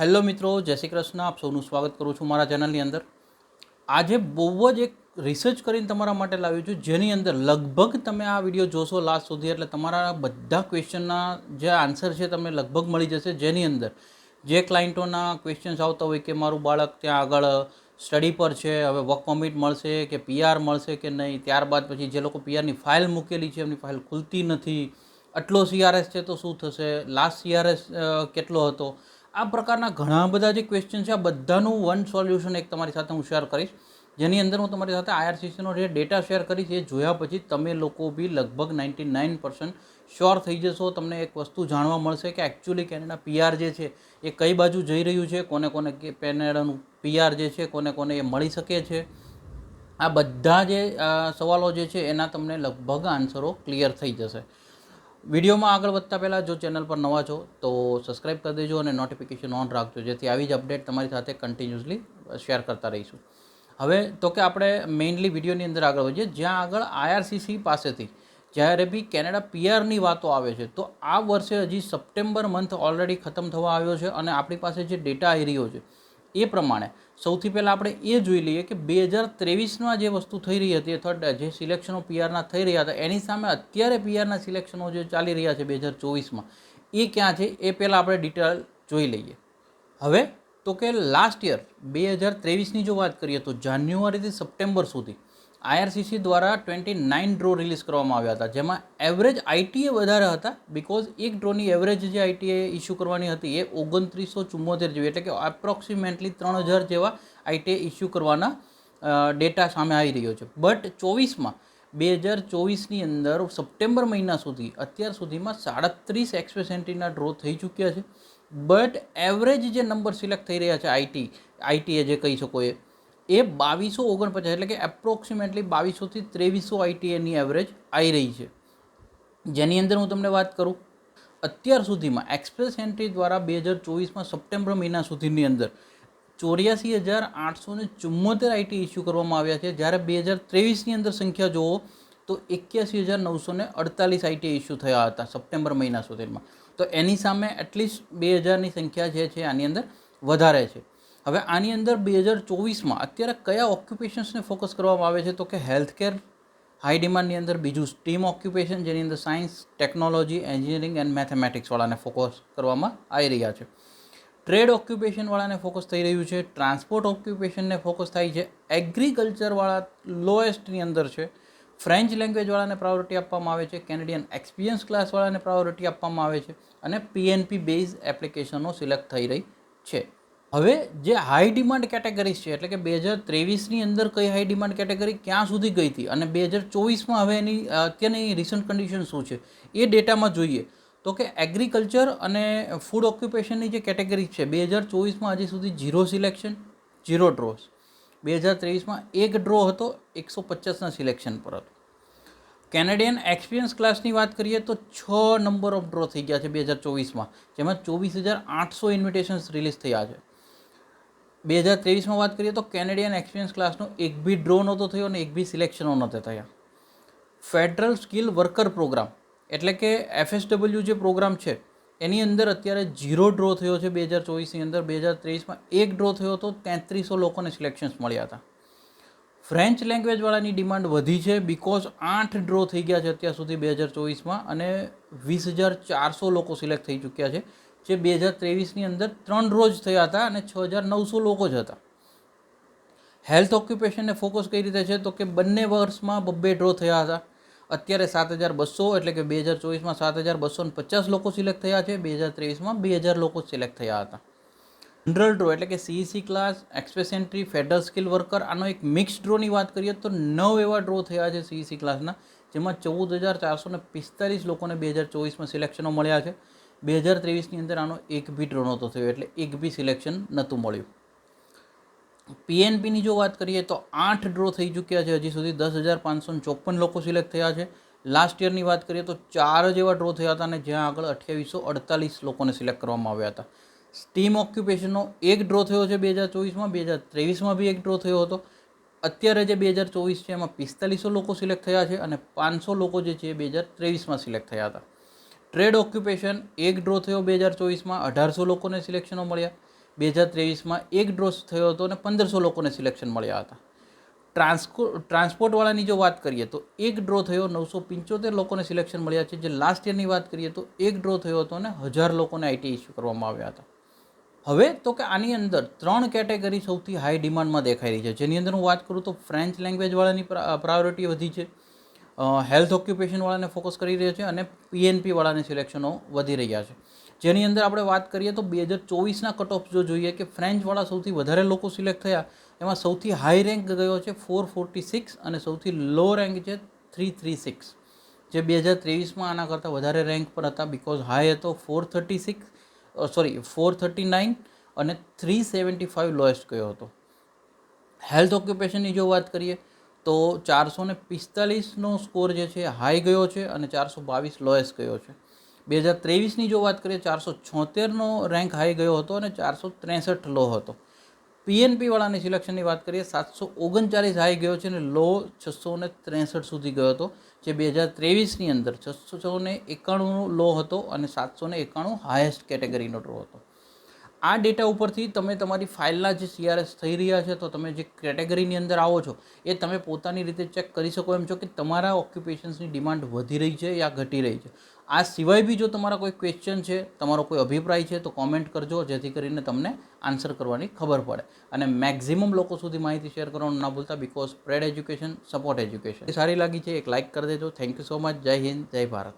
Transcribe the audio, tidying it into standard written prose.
Hello મિત્રો, જય શ્રી કૃષ્ણ. આપ સૌનું સ્વાગત કરું છું મારા ચેનલની અંદર. આજે બહુ જ એક રિસર્ચ કરીને તમારા માટે લાવ્યું છું, જેની અંદર લગભગ તમે આ વિડીયો જોશો લાસ્ટ સુધી એટલે તમારા બધા ક્વેશ્ચનના જે આન્સર છે તમને લગભગ મળી જશે. જેની અંદર જે ક્લાયન્ટોના ક્વેશ્ચન્સ આવતા હોય કે મારું બાળક ત્યાં આગળ સ્ટડી પર છે, હવે વર્ક પરમિટ મળશે કે પીઆર મળશે કે નહીં, ત્યારબાદ પછી જે લોકો પીઆરની ફાઇલ મૂકેલી છે એમની ફાઇલ ખુલતી નથી, આટલો સીઆરએસ છે તો શું થશે, લાસ્ટ સીઆરએસ કેટલો હતો, આ પ્રકારના ઘણા બધા જે ક્વેશ્ચન છે આ બધાનું વન સોલ્યુશન એક તમારી સાથે હું શેર કરીશ. જેની અંદર હું તમારી સાથે આઈઆરસીસીનો જે ડેટા શેર કરીશ એ જોયા પછી તમે લોકો બી લગભગ 99% શ્યોર થઈ જશો. તમને એક વસ્તુ જાણવા મળશે કે એકચ્યુઅલી કેનેડા પીઆર જે છે એ કઈ બાજુ જઈ રહ્યું છે, કોને કોને કેનેડાનું પીઆર જે છે કોને કોને એ મળી શકે છે. આ બધા જે સવાલો જે છે એના તમને લગભગ આન્સરો ક્લિયર થઈ જશે. વિડીયોમાં આગળ વધતા પહેલાં જો ચેનલ પર નવા છો તો સબસ્ક્રાઈબ કરી દેજો અને નોટિફિકેશન ઓન રાખજો, જેથી આવી જ અપડેટ તમારી સાથે કન્ટિન્યુઅસલી શેર કરતા રહીશું. હવે તો કે આપણે મેઇનલી વિડીયોની અંદર આગળ વધીએ, જ્યાં આગળ આઈઆરસીસી પાસેથી જ્યારે બી કેનેડા પીઆરની વાતો આવે છે તો આ વર્ષે હજી સપ્ટેમ્બર મંથ ઓલરેડી ખતમ થવા આવ્યો છે અને આપણી પાસે જે ડેટા આવી રહ્યો છે એ પ્રમાણે સૌથી પહેલાં આપણે એ જોઈ લઈએ કે 2023માં જે વસ્તુ થઈ રહી હતી અથવા જે સિલેક્શનો પીઆરના થઈ રહ્યા હતા એની સામે અત્યારે પીઆરના સિલેક્શનો જે ચાલી રહ્યા છે 2024માં એ ક્યાં છે એ પહેલાં આપણે ડિટેલ જોઈ લઈએ. હવે તો કે લાસ્ટ યર 2023ની જો વાત કરીએ તો જાન્યુઆરીથી સપ્ટેમ્બર સુધી આઈઆરસીસી દ્વારા 29 ડ્રો રિલીઝ કરવામાં આવ્યા હતા, જેમાં એવરેજ આઈટીએ વધારે હતા બિકોઝ એક ડ્રોની એવરેજ જે આઈટીએ ઇસ્યુ કરવાની હતી એ 2974 જેવી, એટલે કે એપ્રોક્સિમેટલી 3000 જેવા આઈટીએ ઇસ્યુ કરવાના ડેટા સામે આવી રહ્યો છે. બટ 2024ની અંદર સપ્ટેમ્બર મહિના સુધી અત્યાર સુધીમાં 37 એક્સપ્રેસ એન્ટ્રીના ડ્રો થઈ ચૂક્યા છે. બટ એવરેજ જે નંબર સિલેક્ટ થઈ રહ્યા છે આઈટીએ જે કહી શકો એ 2249, એટલે કે એપ્રોક્સિમેટલી 2200થી 2300 આઈટીએની એવરેજ આવી રહી છે. જેની અંદર હું તમને વાત કરું અત્યાર સુધીમાં એક્સપ્રેસ એન્ટ્રી દ્વારા 2024માં સપ્ટેમ્બર મહિના સુધીની અંદર 84,874 આઈટી ઇસ્યુ કરવામાં આવ્યા છે, જ્યારે 2023ની અંદર સંખ્યા જુઓ તો 81,948 આઈટી ઇસ્યુ થયા હતા સપ્ટેમ્બર મહિના સુધીમાં. તો એની સામે એટલીસ્ટ 2000ની સંખ્યા જે છે આની અંદર વધારે છે. હવે આની અંદર 2024માં અત્યારે કયા ઓક્યુપેશન્સને ફોકસ કરવામાં આવે છે તો કે હેલ્થકેર હાઈ ડિમાન્ડની અંદર, બીજું સ્ટીમ ઓક્યુપેશન જેની અંદર સાયન્સ, ટેકનોલોજી, એન્જિનિયરિંગ એન્ડ મેથેમેટિક્સવાળાને ફોકસ કરવામાં આવી રહ્યા છે. ટ્રેડ ઓક્યુપેશનવાળાને ફોકસ થઈ રહ્યું છે, ટ્રાન્સપોર્ટ ઓક્યુપેશનને ફોકસ થાય છે, એગ્રીકલ્ચરવાળા લોએસ્ટની અંદર છે, ફ્રેન્ચ લેંગ્વેજવાળાને પ્રાયોરિટી આપવામાં આવે છે, કેનેડિયન એક્સપિરિયન્સ ક્લાસવાળાને પ્રાયોરિટી આપવામાં આવે છે અને પીએનપી બેઝ એપ્લિકેશનો સિલેક્ટ થઈ રહી છે. હવે જે હાઈ ડિમાન્ડ કેટેગરીઝ છે એટલે કે 2023ની અંદર કઈ હાઈ ડિમાન્ડ કેટેગરી ક્યાં સુધી ગઈ હતી અને 2024માં હવે એની અત્યારની રિસન્ટ કન્ડિશન શું છે એ ડેટામાં જોઈએ તો કે એગ્રીકલ્ચર અને ફૂડ ઓક્યુપેશનની જે કેટેગરી છે 2024માં હજી સુધી 0 સિલેક્શન, 0 ડ્રોસ. 2023માં એક ડ્રો હતો, 150ના સિલેક્શન પર હતો. કેનેડિયન એક્સપિરિયન્સ ક્લાસની વાત કરીએ તો 6 નંબર ઓફ ડ્રો થઈ ગયા છે 2024માં, જેમાં 24,800 ઇન્વિટેશન્સ રિલીઝ થયા છે. 2023માં વાત કરીએ તો કેનેડિયન એક્સપિરિયન્સ ક્લાસનો એક બી ડ્રો નહોતો થયો અને એક બી સિલેક્શનો નહોતા થયા. ફેડરલ સ્કિલ વર્કર પ્રોગ્રામ એટલે કે એફએસડબલ્યુ જે પ્રોગ્રામ છે એની અંદર અત્યારે 0 ડ્રો થયો છે 2024ની અંદર. 2023માં એક ડ્રો થયો હતો, 3300 લોકોને સિલેક્શન્સ મળ્યા હતા. ફ્રેન્ચ લેંગ્વેજવાળાની ડિમાન્ડ વધી છે બિકોઝ 8 ડ્રો થઈ ગયા છે અત્યાર સુધી 2024માં અને 20,400 લોકો સિલેક્ટ થઈ ચૂક્યા છે, જે 2023ની અંદર 3 ડ્રો જ થયા હતા અને 6,900 લોકો જ હતા. હેલ્થ ઓક્યુપેશનને ફોકસ કઈ રીતે છે તો કે બંને વર્ષમાં 2 ડ્રો થયા હતા. અત્યારે 7,200 એટલે કે 2024માં 7,250 લોકો સિલેક્ટ થયા છે, 2023માં 2,000 લોકો સિલેક્ટ થયા હતા. જનરલ ડ્રો એટલે કે CEC class, express entry, federal skill worker, આનો એક મિક્સ ડ્રોની વાત કરીએ તો 9 એવા ડ્રો થયા છે સીઈસી ક્લાસના, જેમાં 14,445 લોકોને 2024માં સિલેક્શનો મળ્યા છે. 2023ની અંદર આનો એક બી ડ્રો નહોતો થયો એટલે એક બી સિલેક્શન નહોતું મળ્યું. પીએનપીની જો વાત કરીએ તો 8 ડ્રો થઈ ચૂક્યા છે હજી સુધી, 10,554 લોકો સિલેક્ટ થયા છે. લાસ્ટ યરની વાત કરીએ તો 4 જેવા ડ્રો થયા હતા અને જ્યાં આગળ 2848 લોકોને સિલેક્ટ કરવામાં આવ્યા હતા. સ્ટીમ ઓક્યુપેશનનો એક ડ્રો થયો છે 2024માં, 2023માં બી એક ડ્રો થયો હતો. અત્યારે જે 2024 છે એમાં 4500 લોકો સિલેક્ટ થયા છે અને 500 લોકો જે છે 2023માં સિલેક્ટ થયા હતા. ટ્રેડ ઓક્યુપેશન એક ડ્રો થયો 2024માં, 1800 લોકોને સિલેક્શનો મળ્યા. 2023માં એક ડ્રો થયો હતો અને 1500 લોકોને સિલેક્શન મળ્યા હતા. ટ્રાન્સપોર્ટવાળાની જો વાત કરીએ તો એક ડ્રો થયો, 975 લોકોને સિલેક્શન મળ્યા છે. જે લાસ્ટ યરની વાત કરીએ તો એક ડ્રો થયો હતો અને 1000 લોકોને આઈટી ઇસ્યુ કરવામાં આવ્યા હતા. હવે તો કે આની અંદર 3 કેટેગરી સૌથી હાઈ ડિમાન્ડમાં દેખાઈ રહી છે, જેની અંદર હું વાત કરું તો ફ્રેન્ચ લેંગ્વેજવાળાની પ્રાયોરિટી વધી છે, હેલ્થ ઓક્યુપેશનવાળાને ફોકસ કરી રહ્યા છે અને પીએનપીવાળાને સિલેક્શનો વધી રહ્યા છે. જેની અંદર આપણે વાત કરીએ તો 2024ના કટ ઓફ જો જોઈએ કે ફ્રેન્ચવાળા સૌથી વધારે લોકો સિલેક્ટ થયા, એમાં સૌથી હાઈ રેન્ક ગયો છે 446 અને સૌથી લો રેન્ક છે 336. જે 2023માં આના કરતાં વધારે રેન્ક પર હતા, બિકોઝ હાઈ હતો 439 અને 375 લોએસ્ટ ગયો હતો. હેલ્થ ઓક્યુપેશનની જો વાત કરીએ તો 445નો સ્કોર જે છે હાઈ ગયો છે અને 422 લોએસ્ટ ગયો છે. 2023ની જો વાત કરીએ 476નો રેન્ક હાઈ ગયો હતો અને 463 લો હતો. પીએનપીવાળાની સિલેક્શનની વાત કરીએ 739 હાઈ ગયો છે અને લો 663 સુધી ગયો હતો. જે 2023ની અંદર 691 લો હતો અને 791 હાઈએસ્ટ કેટેગરીનો ડ્રો હતો. આ ડેટા ઉપરથી તમે તમારી ફાઇલના જે CRS થઈ રહ્યા છે, તો તમે જે કેટેગરીની અંદર આવો છો એ તમે પોતાની રીતે ચેક કરી શકો એમ છો કે તમારા ઓક્યુપેશન્સની ડિમાન્ડ વધી રહી છે યા ઘટી રહી છે. આ સિવાય બી જો તમારા કોઈ ક્વેશ્ચન છે, તમારો કોઈ અભિપ્રાય છે, તો કોમેન્ટ કરજો, જેથી કરીને તમને આન્સર કરવાની ખબર પડે. અને મેક્ઝિમમ લોકો સુધી માહિતી શેર કરવાનું ના ભૂલતા, because spread education support education. સારી લાગી છે એક લાઇક કરી દેજો. Thank you so much. જય હિન્દ, જય ભારત.